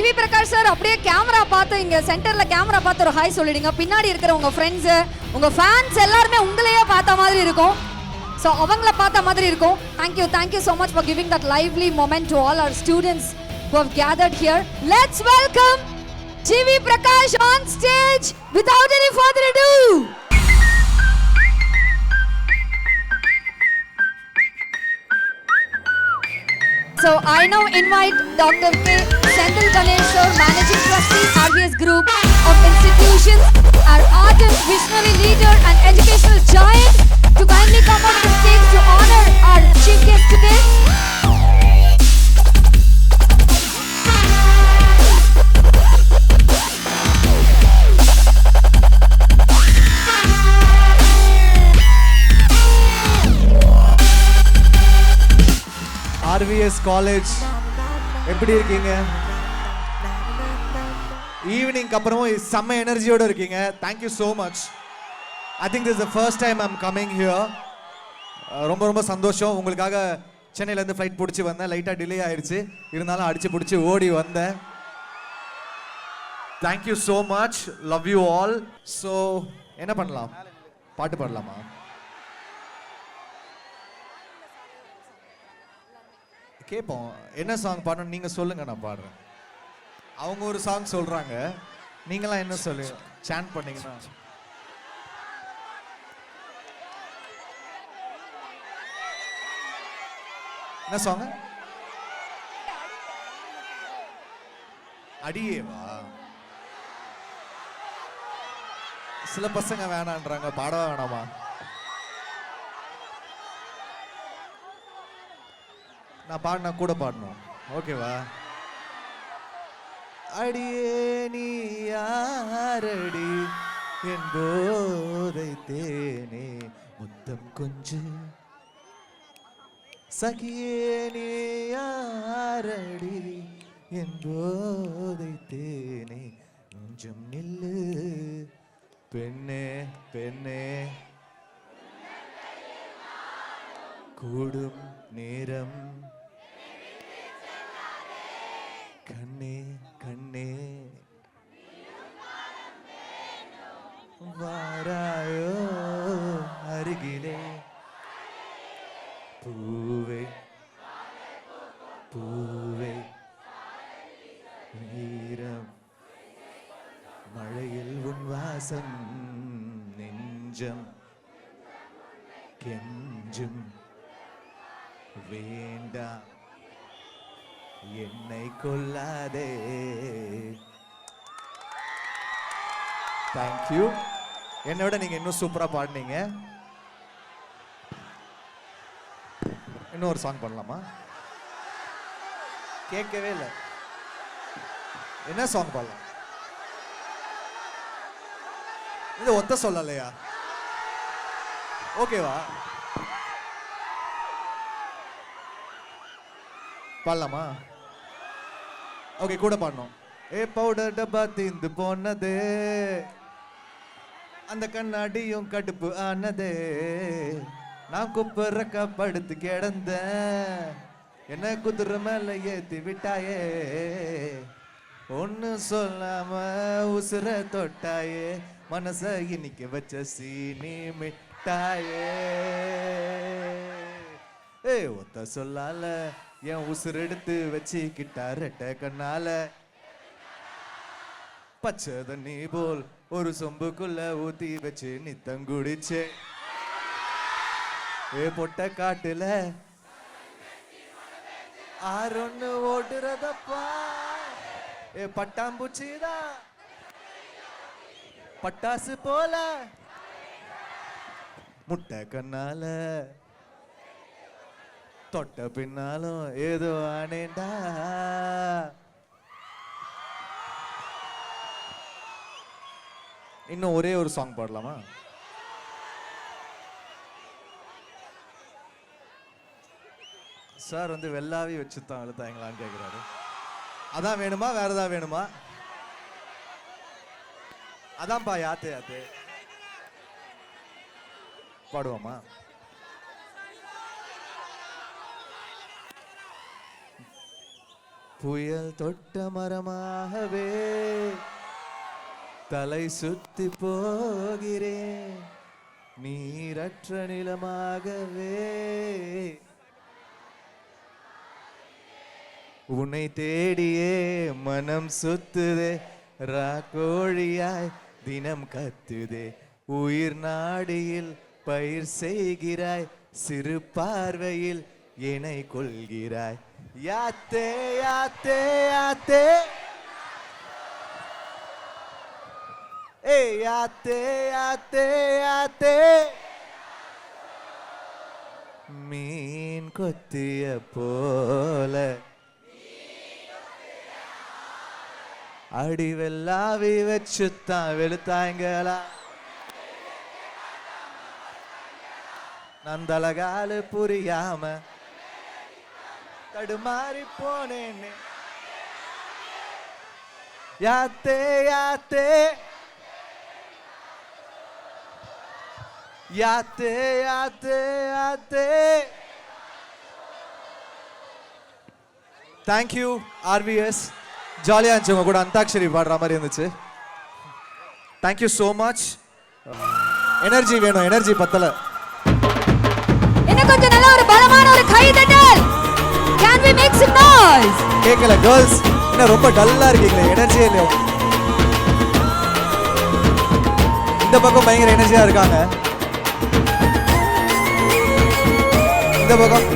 GV Prakash sir அப்படியே camera பார்த்து இங்க சென்டர்ல கேமரா பார்த்து ஒரு ஹாய் சொல்லிடுங்க. பின்னாடி இருக்கிற உங்க ஃப்ரெண்ட்ஸ், உங்க ஃபேன்ஸ் எல்லாருமே உங்களையே பார்த்த மாதிரி இருக்கும். ஸோ அவங்கள பார்த்த மாதிரி இருக்கும். Thank you so much for giving that lively moment to all our students who have gathered here. Let's welcome GV Prakash on stage without any further ado. So I now invite Dr. K. Senthil Ganesh sir, Managing Trustee, RVS Group of Institutions, our ardent visionary leader and educational giant, to kindly come on the stage to honor our chief guest today. RVS College எப்படி இருக்கீங்க? ஈவினிங்க்கு அப்புறமும் செம்ம எனர்ஜியோட இருக்கீங்க. Thank you so much. I think this is the first time I'm coming here. ரொம்ப சந்தோஷம். உங்களுக்காக சென்னையிலேருந்து flight பிடிச்சி வந்தேன். லைட்டாக டிலே ஆயிடுச்சு, இருந்தாலும் அடிச்சு பிடிச்சி ஓடி வந்தேன். Thank you so much. Love you all. So என்ன பண்ணலாம்? பாட்டு பாடலாமா? கேட்போம். என்ன சாங் பாடணும் நீங்கள் சொல்லுங்கள், நான் பாடுறேன். அவங்க ஒரு சாங் சொல்கிறாங்க, நீங்களாம் என்ன சொல்லு சாண்ட் பண்ணீங்கன்னா. என்ன சாங்? அடியேவா? சில பசங்க வேணான்றாங்க, பாடவா வேணாமா? நான் பாடினா கூட பாடணும், ஓகேவா? அடியே நீ யாரடி என் போதை தேனே முத்தம் கொஞ்சு, சகியே நீ யாரடி என் போதை தேனே கொஞ்சம் நில்லு, பெண்ணே பெண்ணே கூடும் நேரம், கண்ணே கண்ணே வாராயோ அருகிலே, பூவே பூவே ஈரம் மழையில் உன் வாசம், நெஞ்சம் கெஞ்சும் வேண்டாம் என்னை கொல்லாதே. தேங்க்யூ. என்னை விட நீங்க இன்னும் சூப்பரா பாடினீங்க. இன்னும் ஒரு சாங் பண்ணலாமா? கேட்கவே இல்லை. என்ன சாங் பாடலாம்? இது ஒத்த சொல்லலையா? ஓகேவா? பாடலாமா? ஓகே, கூட பாடணும். ஏ பவுடர் டப்பா தீந்து போனதே, அந்த கண்ணாடியும் கடுப்பு ஆனதே, நான் குப்புறக்க படுத்து கிடந்தேன், என்ன குதிரை மேல ஏத்தி விட்டாயே, ஒன்னு சொல்லாம உசுர தொட்டாயே, மனச இன்னைக்கு வச்ச சீனி மிட்டாயே. ஏ ஒத்த சொல்லால என் உசுர் எடுத்து வச்சுக்கிட்டா ரெட்ட கண்ணால, பச்சை தண்ணி போல் ஒரு சொம்புக்குள்ள ஊத்தி வச்சு நித்தங்குடிச்சு, ஏ பொட்ட காட்டுல ஆறொன்னு ஓடுறதப்பா, ஏ பட்டாம்பூச்சிதான் பட்டாசு போல, முட்டை கண்ணால தொட்ட பின்னாலும் ஏதோ ஆனேண்டா. இன்னும் ஒரே ஒரு சாங் பாடலாமா? சார் வந்து வெள்ளாவி வச்சுதான் அழுத்தாங்களான்னு கேட்குறாரு. அதான் வேணுமா, வேற ஏதாவது வேணுமா? அதான்ப்பா யாத்து யாத்து பாடுவோமா? புயல் தொட்ட மரமாகவே தலை சுத்தி போகிறேன், நீரற்ற நிலமாகவே உன்னை தேடியே மனம் சுத்துதே, ராக்கோழியாய் தினம் கத்துதே, உயிர் நாடியில் பயிர் செய்கிறாய், சிறு பார்வையில் என்னை கொள்கிறாய், யாத்தே யாத்தே யாத்தே ஏ யாத்தே யாத்தே யாத்தே மீன் கொத்திய போல அடி வெள்ளாவி வச்சுத்தான் வெளுத்தாங்களா, நந்தலகாலு புரியாம தடுமாறி போனேன்னு, யாத்தே யாத்தே யாத்தே யாத்தே யாத்தே. தேங்க்யூ ஆர்விஎஸ், ஜாலியாக இருந்துச்சு உங்க கூட அந்தாக்ஷரி பாடுற மாதிரி இருந்துச்சு. Thank you so much. எனர்ஜி வேணும், எனர்ஜி பத்தல. இன்னும் கொஞ்சம் நல்ல ஒரு பலமான ஒரு கை தட்டல். Can we make some noise? கேட்கல கேர்ள்ஸ், இன்னும் ரொம்ப டல்லா இருக்கீங்களே, எனர்ஜியே இல்லையா? இந்த பக்கம் பயங்கர எனர்ஜியா இருக்காங்க, இந்த பக்கம்